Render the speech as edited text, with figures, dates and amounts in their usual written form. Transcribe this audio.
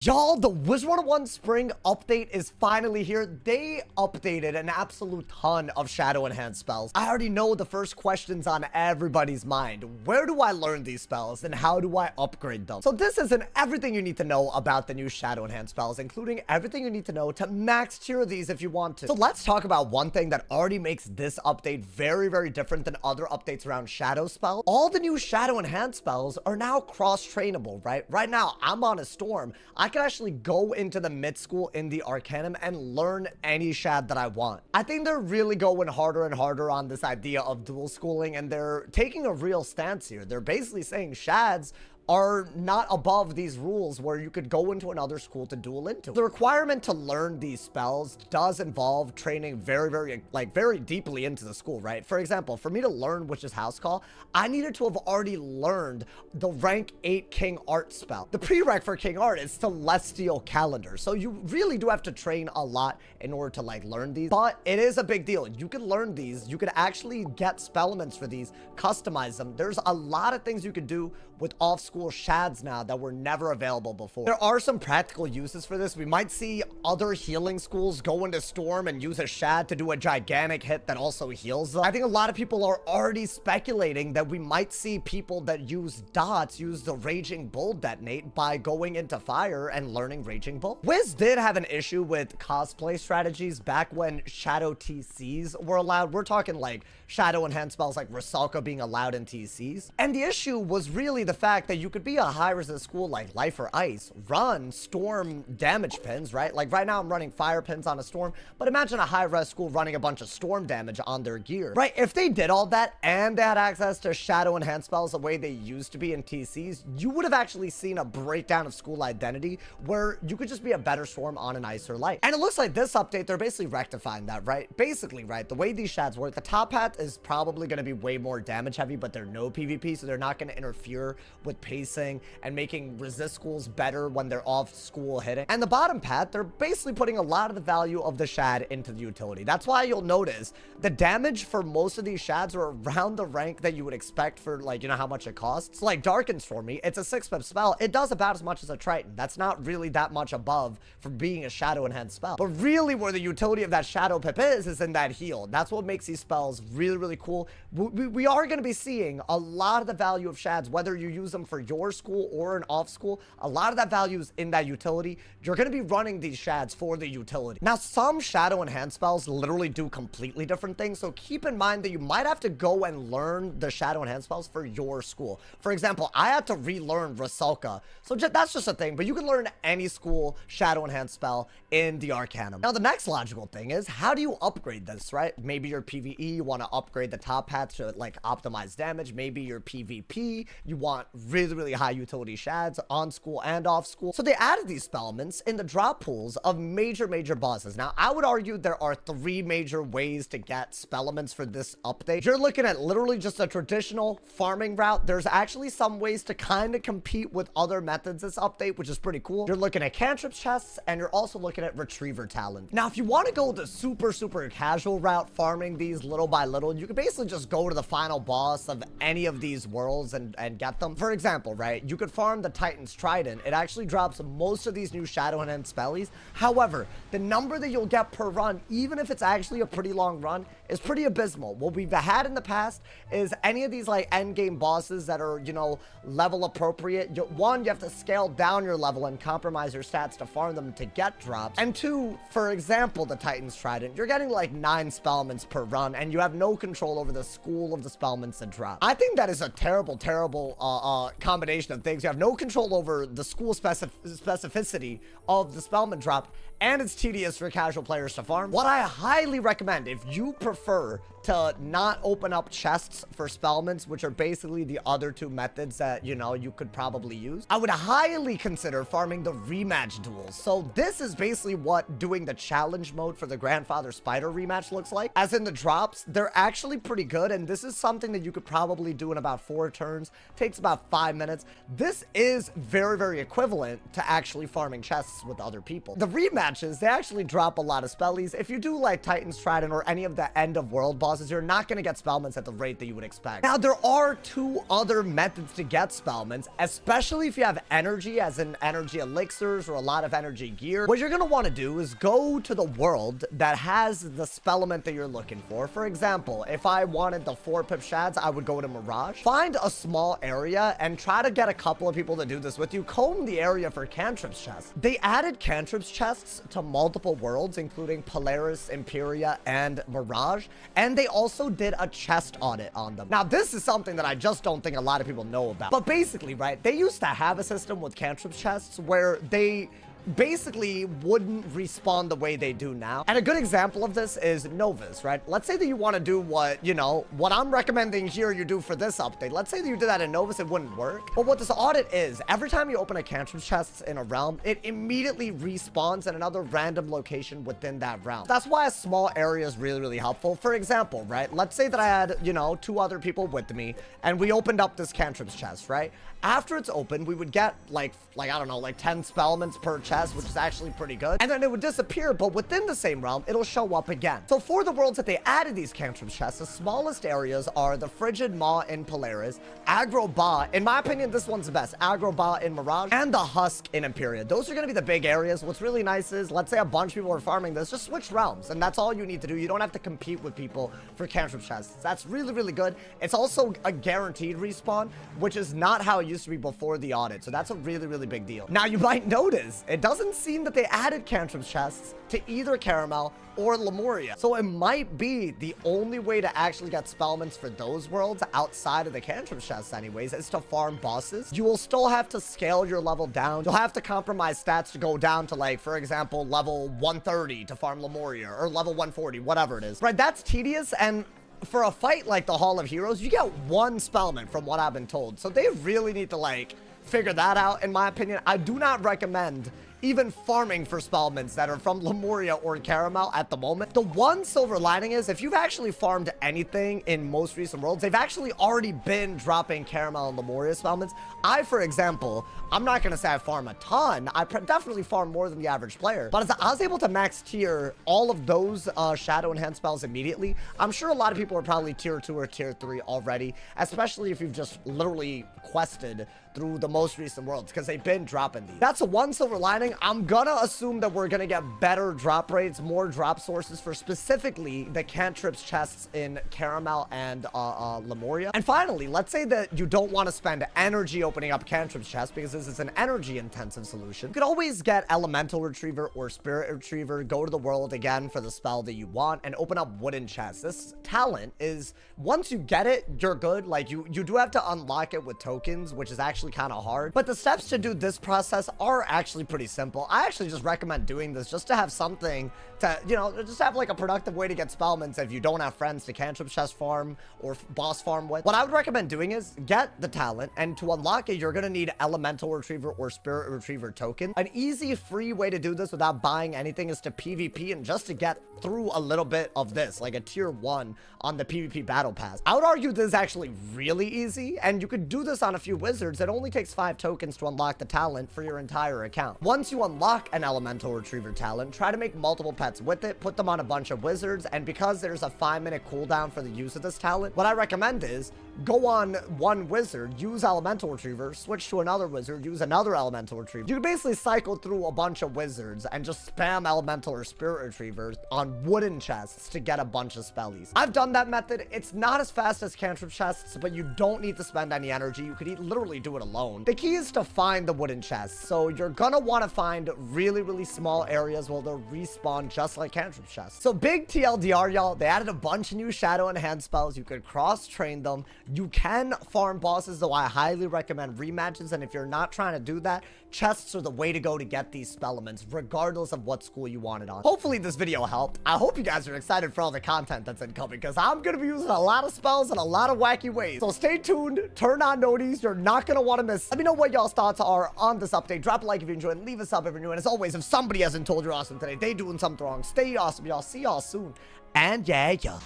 Y'all, the Wizard101 spring update is finally here. They updated an absolute ton of shadow enhanced spells. I already know the first questions on everybody's mind. Where do I learn these spells and how do I upgrade them? So this isn't everything you need to know about the new shadow enhanced spells, including everything you need to know to max tier these if you want to. So let's talk about one thing that already makes this update very, very different than other updates around shadow spells. All the new shadow enhanced spells are now cross-trainable, right? Right now, I'm on a storm. I can actually go into the mid school in the Arcanum and learn any shad that I want. I think they're really going harder and harder on this idea of dual schooling, and they're taking a real stance here. They're basically saying shads are not above these rules where you could go into another school to duel into. The requirement to learn these spells does involve training very deeply into the school, right? For example, for me to learn Witch's House Call, I needed to have already learned the rank 8 King Art spell. The prereq for King Art is Celestial Calendar, so you really do have to train a lot in order to learn these, but it is a big deal. You can learn these, you could actually get spell elements for these, customize them. There's a lot of things you could do with off-school shads now that were never available before. There are some practical uses for this. We might see other healing schools go into Storm and use a shad to do a gigantic hit that also heals them. I think a lot of people are already speculating that we might see people that use dots use the Raging Bull detonate by going into fire and learning Raging Bull. Wiz did have an issue with cosplay strategies back when shadow TCs were allowed. We're talking like shadow enhanced spells like Rusalka being allowed in TCs. And the issue was really the fact that you could be a high resist school like Life or Ice, run storm damage pins, right? Like right now I'm running fire pins on a storm, but imagine a high res school running a bunch of storm damage on their gear, right? If they did all that and they had access to shadow enhanced spells the way they used to be in TCs, you would have actually seen a breakdown of school identity where you could just be a better storm on an Ice or Light. And it looks like this update, they're basically rectifying that, right? Basically, right, the way these shads work, the top hat is probably going to be way more damage heavy, but they're no PvP, so they're not going to interfere with pacing and making resist schools better when they're off school hitting. And the bottom path, they're basically putting a lot of the value of the shad into the utility. That's why you'll notice the damage for most of these shads are around the rank that you would expect for, like, you know, how much it costs. So like Darkens for me, it's a 6-pip spell. It does about as much as a Triton. That's not really that much above for being a shadow enhanced spell. But really where the utility of that shadow pip is in that heal. That's what makes these spells really, really cool. We are going to be seeing a lot of the value of shads, whether you use them for your school or an off school. A lot of that value is in that utility. You're going to be running these shads for the utility. Now, some shadow enhanced spells literally do completely different things, so keep in mind that you might have to go and learn the shadow enhanced spells for your school. For example, I had to relearn Rusalka, so that's just a thing, but you can learn any school shadow enhanced spell in the Arcanum. Now, the next logical thing is, how do you upgrade this, right? Maybe your PvE, you want to upgrade the top hats to like optimize damage. Maybe your PvP, you want really, really high utility shads on school and off school. So they added these spell elements in the drop pools of major bosses. Now, I would argue there are 3 major ways to get spell elements for this update. You're looking at literally just a traditional farming route. There's actually some ways to kind of compete with other methods this update, which is pretty cool. You're looking at Cantrip chests, and you're also looking at Retriever talent. Now, if you want to go the super casual route, farming these little by little, you can basically just go to the final boss of any of these worlds and get them. For example, right, you could farm the Titan's Trident. It actually drops most of these new shadow enhanced spellies. However, the number that you'll get per run, even if it's actually a pretty long run, is pretty abysmal. What we've had in the past is any of these like end game bosses that are, you know, level appropriate. One, you have to scale down your level and compromise your stats to farm them to get drops. And 2, for example, the Titan's Trident, you're getting like 9 spellments per run, and you have no control over the school of the spellments that drop. I think that is a terrible combination of things. You have no control over the school specificity of the spellman drop, and it's tedious for casual players to farm. What I highly recommend, if you prefer to not open up chests for spellments, which are basically the other 2 methods that, you know, you could probably use, I would highly consider farming the rematch duels. So this is basically what doing the challenge mode for the Grandfather Spider rematch looks like. As in the drops, they're actually pretty good, and this is something that you could probably do in about 4 turns. Takes about 5 minutes. This is very equivalent to actually farming chests with other people. The rematches, they actually drop a lot of spellies. If you do like Titan's Trident or any of the end of world bosses, bosses, you're not going to get spellments at the rate that you would expect. Now, there are two other methods to get spellments, especially if you have energy, as in energy elixirs or a lot of energy gear. What you're going to want to do is go to the world that has the spellment that you're looking for. For example, if I wanted the 4-pip shads, I would go to Mirage. Find a small area and try to get a couple of people to do this with you. Comb the area for Cantrip's chests. They added Cantrip's chests to multiple worlds, including Polaris, Imperia, and Mirage, and they also did a chest audit on them. Now, this is something that I just don't think a lot of people know about. But basically, right, they used to have a system with Cantrip's chests where they basically wouldn't respawn the way they do now. And a good example of this is Novas, right? Let's say that you want to do what, you know, what I'm recommending here you do for this update. Let's say that you did that in Novas, it wouldn't work. But what this audit is, every time you open a Cantrip chest in a realm, it immediately respawns in another random location within that realm. That's why a small area is really, really helpful. For example, right? Let's say that I had, you know, 2 other people with me, and we opened up this Cantrip's chest, right? After it's open, we would get like I don't know, like 10 spellments per chest, which is actually pretty good. And then it would disappear, but within the same realm, it'll show up again. So for the worlds that they added these Cantrip chests, the smallest areas are the Frigid Maw in Polaris, Aggro Ba. In my opinion, this one's the best. Aggro Ba in Mirage, and the Husk in Imperia. Those are going to be the big areas. What's really nice is, let's say a bunch of people are farming this, just switch realms, and that's all you need to do. You don't have to compete with people for Cantrip chests. That's really, really good. It's also a guaranteed respawn, which is not how it used to be before the audit. So that's a really, really big deal. Now, you might notice, it doesn't seem that they added Cantrip chests to either Caramel or Lemuria. So it might be the only way to actually get spellments for those worlds outside of the Cantrip chests anyways, is to farm bosses. You will still have to scale your level down. You'll have to compromise stats to go down to, like, for example, level 130 to farm Lemuria, or level 140, whatever it is. Right, that's tedious, and for a fight like the Hall of Heroes, you get 1 spellment from what I've been told. So they really need to, like, figure that out, in my opinion. I do not recommend even farming for spellments that are from Lemuria or Caramel at the moment. The one silver lining is, if you've actually farmed anything in most recent worlds, they've actually already been dropping Caramel and Lemuria spellments. I, for example, I'm not going to say I farm a ton. I definitely farm more than the average player. But as I was able to max tier all of those Shadow Enhanced spells immediately, I'm sure a lot of people are probably tier 2 or tier 3 already, especially if you've just literally quested through the most recent worlds, because they've been dropping these. That's a one silver lining. I'm gonna assume that we're gonna get better drop rates, more drop sources for specifically the Cantrip's chests in Caramel and Lemuria. And finally, let's say that you don't want to spend energy opening up Cantrip's chests, because this is an energy intensive solution. You could always get Elemental Retriever or Spirit Retriever, go to the world again for the spell that you want, and open up wooden chests. This talent is, once you get it, you're good. Like, you do have to unlock it with tokens, which is actually kind of hard, but the steps to do this process are actually pretty simple. I actually just recommend doing this just to have something to, you know, just have like a productive way to get spellments if you don't have friends to Cantrip chest farm or boss farm with. What I would recommend doing is get the talent, and to unlock it, you're going to need Elemental Retriever or Spirit Retriever token. An easy, free way to do this without buying anything is to PvP, and just to get through a little bit of this, like a tier 1 on the PvP battle pass. I would argue this is actually really easy, and you could do this on a few wizards. It only takes 5 tokens to unlock the talent for your entire account. Once you unlock an Elemental Retriever talent, try to make multiple pets with it, put them on a bunch of wizards, and because there's a 5-minute cooldown for the use of this talent, what I recommend is go on one wizard, use Elemental Retriever, switch to another wizard, use another Elemental Retriever. You can basically cycle through a bunch of wizards and just spam Elemental or Spirit Retrievers on wooden chests to get a bunch of spellies. I've done that method. It's not as fast as Cantrip chests, but you don't need to spend any energy. You could literally do it alone. The key is to find the wooden chests. So you're gonna want to find really, really small areas where they'll respawn just like Cantrip chests. So big TLDR, y'all, they added a bunch of new Shadow Enhanced spells. You could cross-train them. You can farm bosses, though I highly recommend rematches, and if you're not trying to do that, chests are the way to go to get these spellements, regardless of what school you want it on. Hopefully this video helped. I hope you guys are excited for all the content that's incoming, because I'm going to be using a lot of spells in a lot of wacky ways. So stay tuned, turn on noties, you're not going to want to miss. Let me know what y'all's thoughts are on this update. Drop a like if you enjoyed, and leave a sub if you're new. And as always, if somebody hasn't told you awesome today, they doing something wrong. Stay awesome, y'all. See y'all soon. And yeah.